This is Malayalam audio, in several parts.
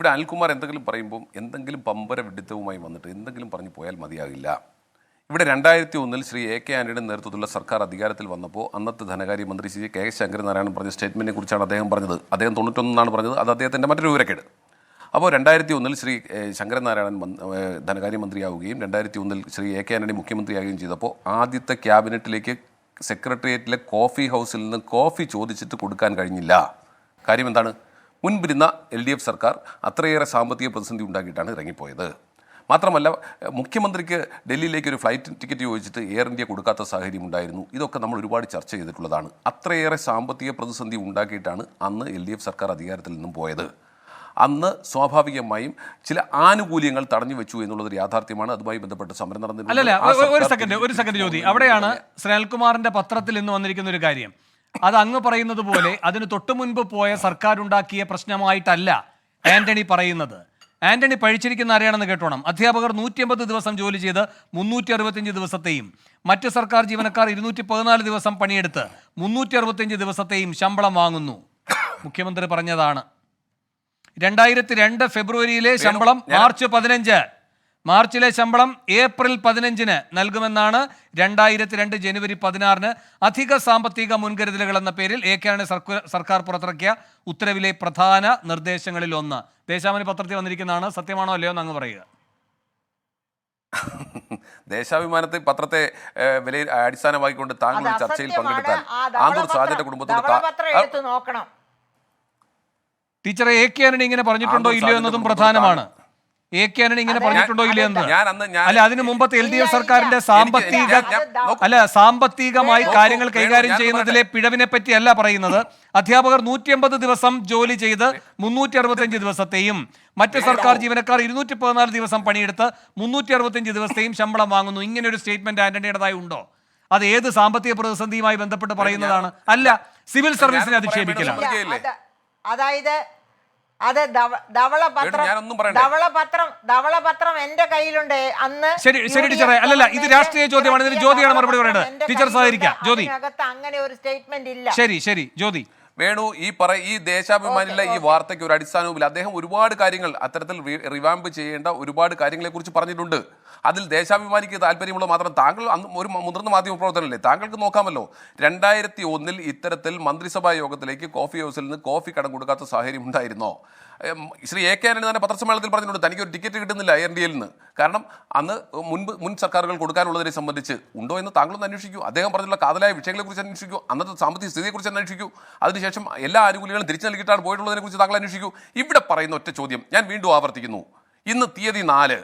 ഇവിടെ അനിൽകുമാർ എന്തെങ്കിലും പറയുമ്പോൾ എന്തെങ്കിലും പമ്പര വിഡിത്തവുമായി വന്നിട്ട് എന്തെങ്കിലും പറഞ്ഞു പോയാൽ മതിയാകില്ല. ഇവിടെ 2001 ശ്രീ എ കെ ആന്റണിയുടെ നേതൃത്വത്തിലുള്ള സർക്കാർ അധികാരത്തിൽ വന്നപ്പോൾ അന്നത്തെ ധനകാര്യമന്ത്രി ശ്രീ കെ ശങ്കരനാരായണൻ പറഞ്ഞ സ്റ്റേറ്റ്മെൻറ്റിനെ കുറിച്ചാണ് അദ്ദേഹം പറഞ്ഞത്. അദ്ദേഹം 91 പറഞ്ഞത്. അത് അദ്ദേഹത്തിൻ്റെ മറ്റൊരു വിവരക്കേട്. അപ്പോൾ 2001 ശ്രീ ശങ്കരനാരായണൻ ധനകാര്യമന്ത്രിയാവുകയും 2001 ശ്രീ എ കെ ആന്റണി മുഖ്യമന്ത്രിയാവുകയും ചെയ്തപ്പോൾ ആദ്യത്തെ ക്യാബിനറ്റിലേക്ക് സെക്രട്ടേറിയറ്റിലെ കോഫി ഹൗസിൽ നിന്ന് കോഫി ചോദിച്ചിട്ട് കൊടുക്കാൻ കഴിഞ്ഞില്ല. കാര്യം എന്താണ്? മുൻപിരുന്ന LDF സർക്കാർ അത്രയേറെ സാമ്പത്തിക പ്രതിസന്ധി ഉണ്ടാക്കിയിട്ടാണ് ഇറങ്ങിപ്പോയത്. മാത്രമല്ല, മുഖ്യമന്ത്രിക്ക് ഡൽഹിയിലേക്ക് ഒരു ഫ്ലൈറ്റ് ടിക്കറ്റ് ചോദിച്ചിട്ട് എയർ ഇന്ത്യ കൊടുക്കാത്ത സാഹചര്യം ഉണ്ടായിരുന്നു. ഇതൊക്കെ നമ്മൾ ഒരുപാട് ചർച്ച ചെയ്തിട്ടുള്ളതാണ്. അത്രയേറെ സാമ്പത്തിക പ്രതിസന്ധി ഉണ്ടാക്കിയിട്ടാണ് അന്ന് LDF സർക്കാർ അധികാരത്തിൽ നിന്നും പോയത്. അന്ന് സ്വാഭാവികമായും ചില ആനുകൂല്യങ്ങൾ തടഞ്ഞു വെച്ചു എന്നുള്ളത് യാഥാർത്ഥ്യമാണ്. അതുമായി ബന്ധപ്പെട്ട് സമരം നടന്നിട്ടുണ്ട്. ഒരു സെക്കൻഡ് ജ്യോതി, അവിടെയാണ് ശ്രീ അനിൽകുമാറിന്റെ പത്രത്തിൽ ഇന്ന് വന്നിരിക്കുന്ന ഒരു കാര്യം. അത് അങ്ങ് പറയുന്നത് പോലെ അതിന് തൊട്ടു മുൻപ് പോയ സർക്കാർ ഉണ്ടാക്കിയ പ്രശ്നമായിട്ടല്ല ആന്റണി പറയുന്നത്. ആന്റണി പഴിച്ചിരിക്കുന്ന ആരെയാണെന്ന് കേട്ടോണം. അധ്യാപകർ 150 ദിവസം ജോലി ചെയ്ത് 365 ദിവസത്തെയും മറ്റ് സർക്കാർ ജീവനക്കാർ 214 ദിവസം പണിയെടുത്ത് 365 ദിവസത്തെയും ശമ്പളം വാങ്ങുന്നു. മുഖ്യമന്ത്രി പറഞ്ഞതാണ്. 2002 ഫെബ്രുവരിയിലെ ശമ്പളം മാർച്ച് 15, മാർച്ചിലെ ശമ്പളം ഏപ്രിൽ 15 നൽകുമെന്നാണ് 2002 ജനുവരി 16 അധിക സാമ്പത്തിക മുൻകരുതലുകൾ എന്ന പേരിൽ എ കെ സർക്കാർ പുറത്തിറക്കിയ ഉത്തരവിലെ പ്രധാന നിർദ്ദേശങ്ങളിൽ ഒന്ന്. ദേശാഭിമാനി പത്രത്തിൽ വന്നിരിക്കുന്നതാണ്. സത്യമാണോ അല്ലയോ എന്ന് അങ്ങ് പറയുക. ദേശാഭിമാനത്തെ പത്രത്തെ അടിസ്ഥാനമാക്കിക്കൊണ്ട് താങ്കൾ ചർച്ചയിൽ പങ്കെടുത്താൽ ആന്തൂർ സാജന്റെ കുടുംബത്തോട് നോക്കണം. ടീച്ചറെ, എ കെ ആന്റണി ഇങ്ങനെ പറഞ്ഞിട്ടുണ്ടോ ഇല്ലയോ എന്നതും പ്രധാനമാണ്. എ കെ ആന്റണി ഇങ്ങനെ പറഞ്ഞിട്ടുണ്ടോ ഇല്ലയോ എന്ന്. അല്ല, അതിനു മുമ്പത്തെ LDF സർക്കാരിന്റെ സാമ്പത്തികമായി കാര്യങ്ങൾ കൈകാര്യം ചെയ്യുന്നതിലെ പിഴവിനെ പറ്റി അല്ല പറയുന്നത്. അധ്യാപകർ 150 ദിവസം ജോലി ചെയ്ത് 365 ദിവസത്തെയും മറ്റ് സർക്കാർ ജീവനക്കാർ 214 ദിവസം പണിയെടുത്ത് 365 ദിവസത്തെയും ശമ്പളം വാങ്ങുന്നു. ഇങ്ങനെ ഒരു സ്റ്റേറ്റ്മെന്റ് ആന്റണിയുടേതായി ഉണ്ടോ? അത് ഏത് സാമ്പത്തിക പ്രതിസന്ധിയുമായി ബന്ധപ്പെട്ട് പറയുന്നതാണ്? അല്ല, സിവിൽ സർവീസിനെ അധിക്ഷേപിക്കലാണ്. അതായത് അത് ധവളപത്രം എന്റെ കയ്യിലുണ്ട് അന്ന്. ശരി ടീച്ചറെ, അല്ലല്ല, ഇത് രാഷ്ട്രീയ ചോദ്യമാണ്. ഇതിന് ജ്യോതിയാണ് മറുപടി പറയുന്നത്. ടീച്ചർ സഹകരിക്കാം. ജ്യോതി, അങ്ങനെ ഒരു സ്റ്റേറ്റ്മെന്റ് ഇല്ല. ശരി ജ്യോതി. വേണു, ഈ ദേശാഭിമാനിലെ ഈ വാർത്തയ്ക്ക് ഒരു അടിസ്ഥാനവുമില്ല. അദ്ദേഹം ഒരുപാട് കാര്യങ്ങൾ അത്തരത്തിൽ റിവാമ്പ് ചെയ്യേണ്ട ഒരുപാട് കാര്യങ്ങളെ കുറിച്ച് പറഞ്ഞിട്ടുണ്ട്. അതിൽ ദേശാഭിമാനിക്ക് താല്പര്യമുള്ള മാത്രം താങ്കൾ ഒരു മുതിർന്ന മാധ്യമ പ്രവർത്തനല്ലേ, താങ്കൾക്ക് നോക്കാമല്ലോ. 2001 ഇത്തരത്തിൽ മന്ത്രിസഭാ യോഗത്തിലേക്ക് കോഫി ഹൗസിൽ നിന്ന് കോഫി കടം കൊടുക്കാത്ത സാഹചര്യം ഉണ്ടായിരുന്നോ? ശ്രീ എ കെ ആന്റണി തന്നെ പത്രസമ്മേളനത്തിൽ പറഞ്ഞിട്ടുണ്ട് തനിക്ക് ഒരു ടിക്കറ്റ് കിട്ടുന്നില്ല എയർ ഇന്ത്യയിൽ നിന്ന്. കാരണം അന്ന് മുൻ സർക്കാരുകൾ കൊടുക്കാനുള്ളതിനെ സംബന്ധിച്ച് ഉണ്ടോ എന്ന് താങ്കളൊന്ന് അന്വേഷിക്കൂ. അദ്ദേഹം പറഞ്ഞുള്ള കാതലായ വിഷയങ്ങളെക്കുറിച്ച് അന്വേഷിക്കൂ. അന്നത്തെ സാമ്പത്തിക സ്ഥിതിയെക്കുറിച്ച് അന്വേഷിക്കൂ. അതിനുശേഷം എല്ലാ ആനുകൂല്യങ്ങളും തിരിച്ചു നൽകിയിട്ടാണ് പോയിട്ടുള്ളതിനെ കുറിച്ച് താങ്കൾ അന്വേഷിക്കൂ. ഇവിടെ പറയുന്ന ഒറ്റ ചോദ്യം ഞാൻ വീണ്ടും ആവർത്തിക്കുന്നു. ഇന്ന് തീയതി 4,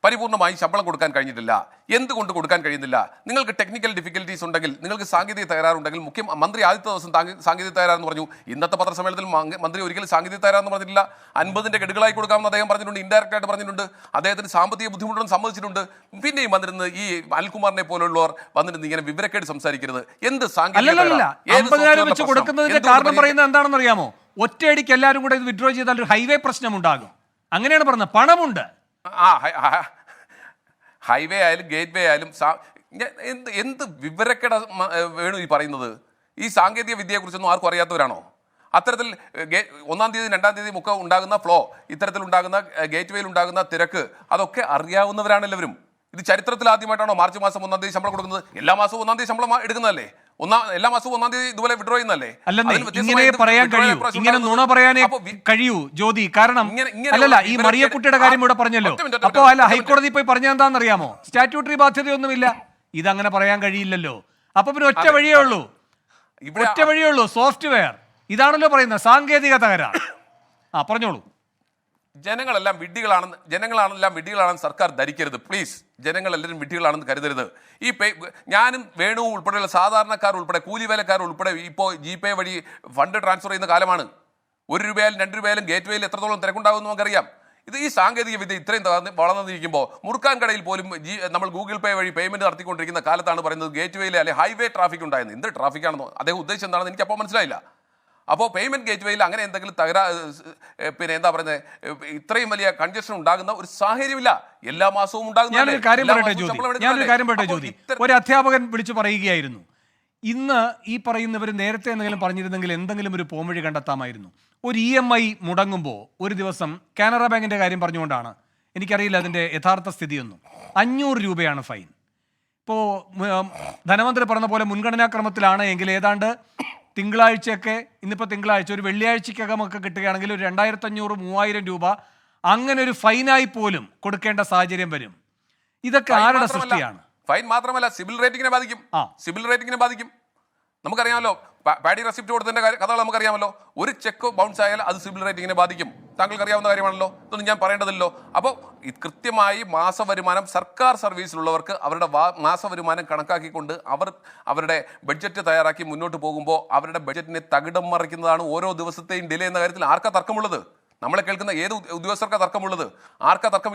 പരിപൂർണമായി ശമ്പളം കൊടുക്കാൻ കഴിഞ്ഞിട്ടില്ല. എന്തുകൊണ്ട് കൊടുക്കാൻ കഴിയുന്നില്ല? നിങ്ങൾക്ക് ടെക്നിക്കൽ ഡിഫിക്കൽറ്റീസ് ഉണ്ടെങ്കിൽ, നിങ്ങൾക്ക് സാങ്കേതിക തകരാറുണ്ടെങ്കിൽ, മന്ത്രി ആദ്യത്തെ ദിവസം സാങ്കേതിക തകരാറെന്ന് പറഞ്ഞു. ഇന്നത്തെ പത്രസമ്മേളനത്തിൽ മന്ത്രി ഒരിക്കലും സാങ്കേതിക തകരാറെന്ന് പറഞ്ഞിട്ടില്ല. 50ന്റെ ഗഡുകളായി കൊടുക്കാമെന്ന് അദ്ദേഹം പറഞ്ഞിട്ടുണ്ട്. ഇൻഡയറക്റ്റ് ആയിട്ട് പറഞ്ഞിട്ടുണ്ട്. അദ്ദേഹത്തിന് സാമ്പത്തിക ബുദ്ധിമുട്ടുണ്ടെന്ന് സമ്മതിച്ചിട്ടുണ്ട്. പിന്നെയും വന്നിരുന്ന് ഈ അനിൽകുമാറിനെ പോലുള്ളവർ വന്നിരുന്ന് ഇങ്ങനെ വിവരക്കേട് സംസാരിക്കരുത്. എന്ത് സാങ്കേതിക കൊടുക്കുന്നതിന്റെ കാരണം പറയുന്നത് എന്താണെന്ന് അറിയാമോ? ഒറ്റയടിക്ക് എല്ലാവരും കൂടെ ഇത് വിഡ്രോ ചെയ്താൽ ഒരു ഹൈവേ പ്രശ്നം ഉണ്ടാകും. അങ്ങനെയാണ് പറഞ്ഞത്. പണമുണ്ട്. ഹൈവേ ആയാലും ഗേറ്റ് വേ ആയാലും എന്ത് വിവരക്കേട വേണു ഈ പറയുന്നത്? ഈ സാങ്കേതിക വിദ്യയെക്കുറിച്ചൊന്നും ആർക്കും അറിയാത്തവരാണോ? അത്തരത്തിൽ 1-ാം തീയതി 2-ാം തീയതി മുഖം ഉണ്ടാകുന്ന ഫ്ലോ, ഇത്തരത്തിലുണ്ടാകുന്ന ഗേറ്റ് വേയിൽ ഉണ്ടാകുന്ന തിരക്ക്, അതൊക്കെ അറിയാവുന്നവരാണ് എല്ലാവരും. ഇത് ചരിത്രത്തിൽ ആദ്യമായിട്ടാണോ മാർച്ച് മാസം 1-ാം തീയതി ശമ്പളം കൊടുക്കുന്നത്? എല്ലാ മാസവും 1-ാം തീയതി ശമ്പളം എടുക്കുന്നതല്ലേ? എല്ലാ മാസവും 1-ാം തീയതി ഇതുപോലെ വിഡ്രോ ചെയ്യുന്നല്ലേ? ഇങ്ങനെ പറയാൻ കഴിയൂ, ഇങ്ങനെ നുണ പറയാനേ കഴിയൂ ജ്യോതി. കാരണം അല്ലല്ല, ഈ മറിയക്കുട്ടിയുടെ കാര്യം ഇവിടെ പറഞ്ഞല്ലോ. അപ്പോ അല്ല, ഹൈക്കോടതി പോയി പറഞ്ഞാൽ എന്താണെന്നറിയാമോ? സ്റ്റാറ്റ്യൂട്ടറി ബാധ്യതയൊന്നുമില്ല. ഇതങ്ങനെ പറയാൻ കഴിയില്ലല്ലോ. അപ്പൊ പിന്നെ ഒറ്റ വഴിയേ ഉള്ളൂ, സോഫ്റ്റ്വെയർ. ഇതാണല്ലോ പറയുന്നത്, സാങ്കേതിക തകരാർ. പറഞ്ഞോളൂ. ജനങ്ങളെല്ലാം വിഡ്ഢികളാണെന്ന് സർക്കാർ ധരിക്കരുത് പ്ലീസ്. ജനങ്ങളെല്ലാവരും വിഡ്ഢികളാണെന്ന് കരുതരുത്. ഞാനും വേണു ഉൾപ്പെടെയുള്ള സാധാരണക്കാർ ഉൾപ്പെടെ, കൂലിവേലക്കാർ ഉൾപ്പെടെ ഇപ്പോൾ GPay വഴി ഫണ്ട് ട്രാൻസ്ഫർ ചെയ്യുന്ന കാലമാണ്. 1 രൂപയായാലും 2 രൂപയായാലും ഗേറ്റ് വേയിൽ എത്രത്തോളം തിരക്കുണ്ടാകുമെന്ന് നമുക്കറിയാം. ഈ സാങ്കേതിക വിദ്യ ഇത്രയും വളർന്നിരിക്കുമ്പോൾ മുറുക്കാൻ കടയിൽ പോലും നമ്മൾ Google Pay വഴി പേയ്മെന്റ് നടത്തിക്കൊണ്ടിരിക്കുന്ന കാലത്താണ് പറയുന്നത് ഗേറ്റ് വേയിൽ അല്ലെങ്കിൽ ഹൈവേ ട്രാഫിക് ഉണ്ടായിരുന്നു. എന്ത് ട്രാഫിക്കാണെന്നോ അദ്ദേഹം ഉദ്ദേശിച്ചത് എന്താണെന്ന് എനിക്ക് അപ്പോൾ മനസ്സിലായില്ല. അപ്പോൾ പേയ്മെന്റ് ഗേറ്റ് വേയിൽ അങ്ങനെ എന്തെങ്കിലും പിന്നെ എന്താ പറയുന്നത്, ഇത്രയും വലിയ കൺജഷൻ ഉണ്ടാകുന്ന ഒരു സാഹചര്യമില്ല. എല്ലാ മാസവും ഉണ്ടാകുന്ന. ഞാനൊരു കാര്യം പറയട്ടെ ജ്യോതി. ഒരു അധ്യാപകൻ വിളിച്ചു പറയുകയായിരുന്നു, ഇന്ന് ഈ പറയുന്നവർ നേരത്തെ എന്തെങ്കിലും പറഞ്ഞിരുന്നെങ്കിൽ എന്തെങ്കിലും ഒരു പോംവഴി കണ്ടെത്താമായിരുന്നു. ഒരു EMI മുടങ്ങുമ്പോൾ ഒരു ദിവസം കാനറ ബാങ്കിന്റെ കാര്യം പറഞ്ഞുകൊണ്ടാണ്, എനിക്കറിയില്ല അതിന്റെ യഥാർത്ഥ സ്ഥിതിയൊന്നും, 500 രൂപയാണ് ഫൈൻ. ഇപ്പോൾ ധനമന്ത്രി പറഞ്ഞ പോലെ മുൻഗണനാക്രമത്തിലാണ് എങ്കിൽ ഏതാണ്ട് തിങ്കളാഴ്ചയൊക്കെ, ഇന്നിപ്പോൾ തിങ്കളാഴ്ച, ഒരു വെള്ളിയാഴ്ചക്കകമൊക്കെ കിട്ടുകയാണെങ്കിൽ ഒരു 2500-3000 രൂപ അങ്ങനെ ഒരു ഫൈനായി പോലും കൊടുക്കേണ്ട സാഹചര്യം വരും. ഇതൊക്കെ ആരുടെ സൃഷ്ടിയാണ്? ഫൈൻ മാത്രമല്ല, സിബിൽ റേറ്റിംഗിനെ ബാധിക്കും. സിബിൽ റേറ്റിംഗിനെ ബാധിക്കും. നമുക്കറിയാമല്ലോ, പാഡി റെസിപ്റ്റ് കൊടുത്തതിന്റെ കഥകൾ നമുക്കറിയാമല്ലോ. ഒരു ചെക്ക് ബൗൺസ് ആയാൽ അത് സിബിൽ റേറ്റിംഗിനെ ബാധിക്കും. താങ്കൾക്ക് അറിയാവുന്ന കാര്യമാണല്ലോ, ഇതൊന്നും ഞാൻ പറയേണ്ടതില്ലോ. അപ്പോൾ കൃത്യമായി മാസവരുമാനം സർക്കാർ സർവീസിലുള്ളവർക്ക് അവരുടെ മാസവരുമാനം കണക്കാക്കിക്കൊണ്ട് അവരുടെ ബഡ്ജറ്റ് തയ്യാറാക്കി മുന്നോട്ട് പോകുമ്പോൾ അവരുടെ ബഡ്ജറ്റിനെ തകിടം മറിക്കുന്നതാണ് ഓരോ ദിവസത്തെയും ഡിലേ എന്ന കാര്യത്തിൽ ആർക്കാ തർക്കമുള്ളത്? നമ്മളെ കേൾക്കുന്ന ഏത് ഉദ്യോഗസ്ഥർക്കാ തർക്കമുള്ളത്? ആർക്കാ തർക്കം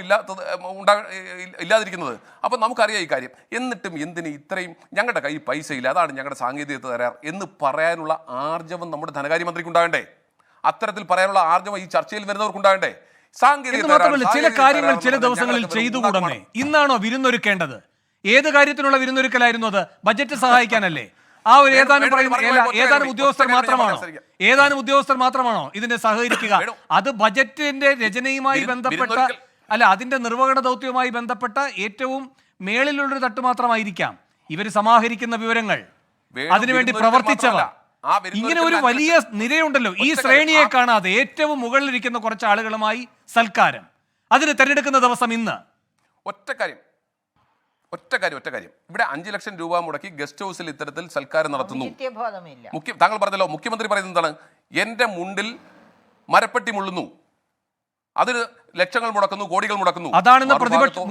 ഇല്ലാതിരിക്കുന്നത്? അപ്പം നമുക്കറിയാം ഈ കാര്യം. എന്നിട്ടും എന്തിന് ഇത്രയും ഞങ്ങളുടെ കയ്യിൽ പൈസ ഇല്ല, അതാണ് ഞങ്ങളുടെ സാങ്കേതികത തരാർ എന്ന് പറയാനുള്ള ആർജവം നമ്മുടെ ധനകാര്യമന്ത്രിക്ക് ഉണ്ടാകണ്ടേ? അത്തരത്തിൽ പറയാനുള്ള ആർജവം ഈ ചർച്ചയിൽ വരുന്നവർക്കുണ്ടാകണ്ടേ? ചില കാര്യങ്ങൾ ചില ദിവസങ്ങളിൽ ചെയ്തുകൂടന്നേ. ഇന്നാണോ വിരുന്നൊരുക്കേണ്ടത്? ഏത് കാര്യത്തിനുള്ള വിരുന്നൊരുക്കലായിരുന്നു അത്? ബജറ്റ് സഹായിക്കാനല്ലേ? ആ ഒരു ഏതാനും ഉദ്യോഗസ്ഥർ മാത്രമാണോ ഇതിനെ സഹകരിക്കുക? അത് ബജറ്റിന്റെ രചനയുമായി ബന്ധപ്പെട്ട, അല്ല, അതിന്റെ നിർവഹണ ദൗത്യവുമായി ബന്ധപ്പെട്ട ഏറ്റവും മേളിലുള്ളൊരു തട്ട് മാത്രമായിരിക്കാം ഇവർ സമാഹരിക്കുന്ന വിവരങ്ങൾ, അതിനുവേണ്ടി പ്രവർത്തിച്ചവർ. ഇങ്ങനെ ഒരു വലിയ നിരയുണ്ടല്ലോ. ഈ ശ്രേണിയെ കാണാതെ ഏറ്റവും മുകളിലിരിക്കുന്ന കുറച്ച് ആളുകളുമായി സൽക്കാരം, അതിന് തെരഞ്ഞെടുക്കുന്ന ദിവസം ഇന്ന്. ഒറ്റ കാര്യം, ഇവിടെ 5 ലക്ഷം രൂപ മുടക്കി ഗസ്റ്റ് ഹൗസിൽ ഇത്തരത്തിൽ സൽക്കാരം നടത്തുന്നു. താങ്കൾ പറഞ്ഞല്ലോ, മുഖ്യമന്ത്രി പറയുന്നത് എന്താണ്? എന്റെ മുണ്ടിൽ മരപ്പെട്ടി മുള്ളുന്നു, അതിന് ലക്ഷങ്ങൾ മുടക്കുന്നു, കോടികൾ മുടക്കുന്നു. അതാണ്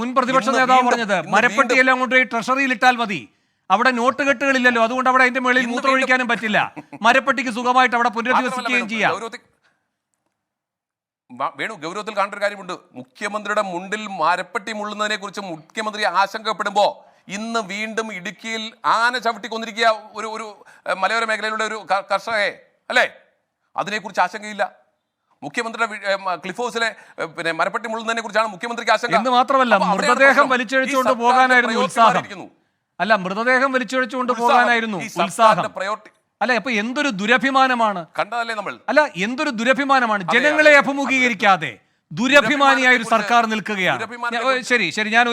മുൻ പ്രതിപക്ഷ നേതാവ് പറഞ്ഞത്. മരപ്പെട്ടിയെല്ലാം കൊണ്ടുപോയി ട്രഷറിയിൽ ഇട്ടാൽ മതി, അവിടെ നോട്ട് കെട്ടുകളില്ലല്ലോ, അതുകൊണ്ട് അവിടെ അതിന്റെ മുകളിൽ മൂത്രമൊഴിക്കാനും പറ്റില്ല. മരപ്പെട്ടിക്ക് സുഖമായിട്ട് അവിടെ പുനരധിവസിക്കുകയും ചെയ്യാം. വേണു, ഗൗരവത്തിൽ കാണേണ്ട ഒരു കാര്യമുണ്ട്. മുഖ്യമന്ത്രിയുടെ മുണ്ടിൽ മരപ്പെട്ടി മുള്ളുന്നതിനെ കുറിച്ച് മുഖ്യമന്ത്രി ആശങ്കപ്പെടുമ്പോ ഇന്ന് വീണ്ടും ഇടുക്കിയിൽ ആന ചവിട്ടി കൊന്നിരിക്കുക ഒരു മലയോര മേഖലയിലുള്ള ഒരു കർഷകയെ, അല്ലേ? അതിനെക്കുറിച്ച് ആശങ്കയില്ല. മുഖ്യമന്ത്രിയുടെ ക്ലിഫ് ഹൗസിലെ മരപ്പെട്ടി മുള്ളുന്നതിനെ കുറിച്ചാണ് മുഖ്യമന്ത്രിക്ക് ആശങ്ക. എന്ന് മാത്രമല്ല, മൃതദേഹം വലിച്ചഴിച്ചുകൊണ്ട് പോകാനായിരുന്നു ഉത്സാഹം. അല്ല, മൃതദേഹം വലിച്ചഴിച്ചുകൊണ്ട് പോകാനായിരുന്നു ഉത്സാഹം. അല്ല, അപ്പൊ എന്തൊരു ദുരഭിമാനമാണ് കണ്ടതല്ലേ നമ്മൾ? അല്ല, എന്തൊരു ദുരഭിമാനമാണ്. ജനങ്ങളെ അഭിമുഖീകരിക്കാതെ ദുരഭിമാനിയായ ഒരു സർക്കാർ നിൽക്കുകയാണ്. ശരി, ഞാൻ